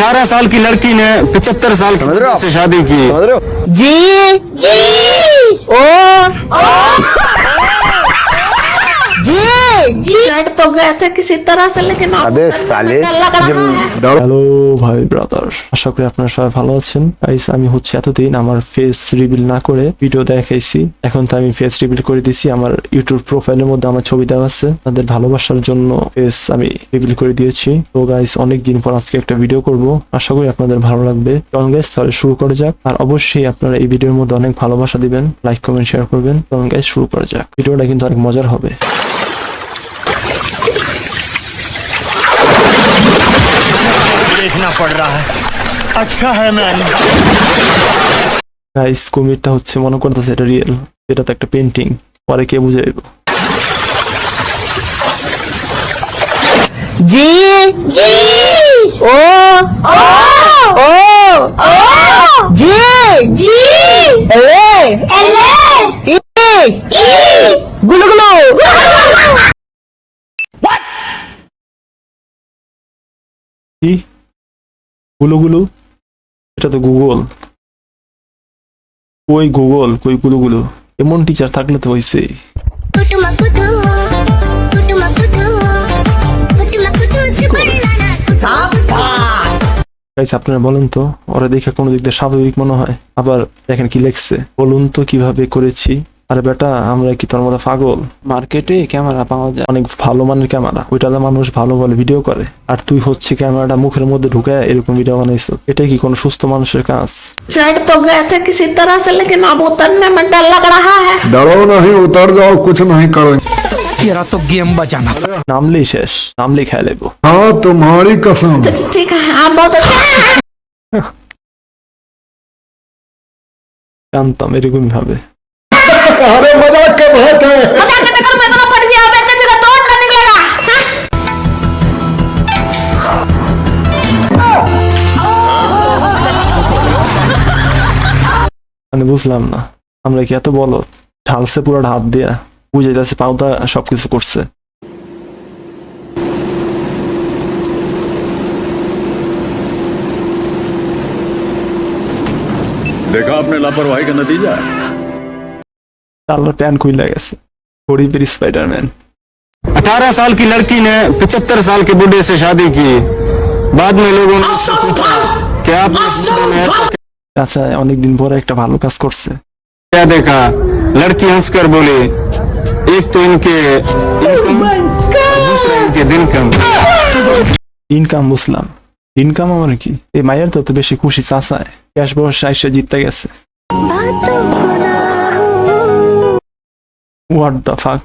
18 साल की लड़की ने 75 साल से शादी की। समझ रहे हो? जी जी ओ जी जी चढ़ तो गए थे किसी तरह से, लेकिन अबे साले लग रहा है। হ্যালো ভাই ব্রাদার, আশা করি আপনারা সবাই ভালো আছেন। গাইস আমি হচ্ছে এতদিন আমার ফেস রিভিল না করে ভিডিও দেখাইছি, এখন তো আমি ফেস রিভিল করে দিছি। আমার ইউটিউব প্রোফাইলের মধ্যে আমার ছবি দেওয়া আছে, তাদের ভালোবাসার জন্য ফেস আমি রিভিল করে দিয়েছি। তো গাইস অনেকদিন পর আজকে একটা ভিডিও করব, আশা করি আপনাদের ভালো লাগবে। চলুন গাইস তাহলে শুরু করা যাক। আর অবশ্যই আপনারা এই ভিডিওর মধ্যে অনেক ভালোবাসা দিবেন, লাইক কমেন্ট শেয়ার করবেন। চলুন গাইস শুরু করা যাক, ভিডিওটা কিন্তু অনেক মজার হবে। देखना पड़ रहा है। अच्छा है मैं গাইস কুমিরটা হচ্ছে মনে করতেছে এটা রিয়েল, এটা তো একটা পেন্টিং, পরে কে বুঝাইব। जी जी ओ ओ ओ जी जी एले एले ई ई गुलु गुलु কি গুলো গুলো? এটা তো গুগল। কই গুগল, কই গুলো গুলো? এমন টিচার থাকলে তো হইছে। कुटुमा कुटुमा कुटुमा कुटुमा कुटुमा कुटुमा से पड़लाना शाबाश। গাইস আপনারা বলেন তো, ওরা দেখে কোনো দিক দিয়ে স্বাভাবিক মনে হয়, আবার দেখেন কি লেখছে, বলুন তো কিভাবে করেছি। আরে বেটা আমরা কি তোর মতো পাগল? মার্কেটে ক্যামেরা পাওয়া যায় অনেক ভালো মানের ক্যামেরা, ওইটাতে মানুষ ভালো ভালো ভিডিও করে, আর তুই হচ্ছে ক্যামেরাটা মুখের মধ্যে ঢুকায় এরকম ভিডিও বানাইছো। এটা কি কোনো সুস্থ মানুষের কাজ? चढ़ तो गए थे किसी तरह से, लेकिन अब उतरने में डर लग रहा है। डरो नहीं, उतर जाओ, कुछ नहीं करेंगे। तेरा तो गेम बजाना। নামলেই শেষ, নামলেই খেয়ে লেবো। हाँ तुम्हारी कसम। ठीक है आप बहुत अच्छा জানতাম এরকমই ভাবে। अरे मजाक कर रहे थे। मजाक मत करो, मैं तो पड़ गया, अब एक जगह तोड़ कर निकलेगा। আমি বুঝলাম না, আমরা কি এত বলদ? ঢালছে পুরো হাত দিয়া, বুঝে যাচ্ছে পাউদা সবকিছু করছে। देखा आपने लापरवाही का नतीजा। আল্লাহর প্যান খুইলা গেছে, গরিবের স্পাইডারম্যান। 18 साल की लड़की ने 75 साल के बुढ़े से शादी की। बाद में लोगों ने उससे पूछा, क्या आपने इस बुढ़े में ऐसा আচ্ছা অনেকদিন পরে একটা ভালো কাজ করছে। क्या देखा? लड़की हंसकर बोली, एक तो इनके इनकम और दूसरा इनके दिन कम। ইনকাম বুঝলাম, ইনকাম আমার কি? এই মায়ের তো বেশি খুশি চাচায়, ক্যাশ বর্ষা এসে জিততে গেছে। হোয়াট দ্য ফাক,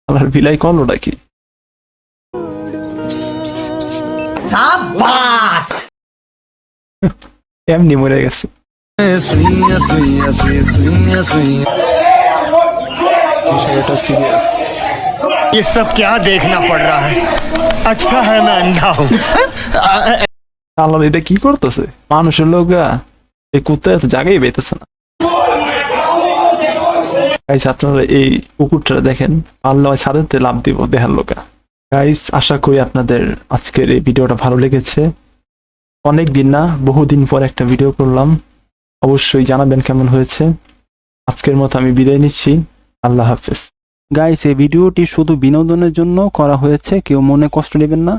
আমার ভিলাই কলোটা কি? शाबाश। এমনি মরে গেছে। বিষয়টা সিরিয়াস। ये सब क्या देखना पड़ रहा है। अच्छा है मैं अंधा हूँ। আল্লাহ এটা কি করতেছে? মানুষের লোকা এই কুত্তা এত জায়গায় পেতেছে না। গাইস আপনারা এই কুকুরটা দেখেন, আল্লাহ ছাদেতে লাভ দিব দেখার লোকা। গাইস আশা করি আপনাদের আজকের এই ভিডিওটা ভালো লেগেছে। অনেক দিন না, বহুদিন পর একটা ভিডিও করলাম, অবশ্যই জানাবেন কেমন হয়েছে। আজকের মতো আমি বিদায় নিচ্ছি, আল্লাহ হাফেজ। গাইস এই ভিডিওটি শুধু বিনোদনের জন্য করা হয়েছে, কেউ মনে কষ্ট নেবেন না।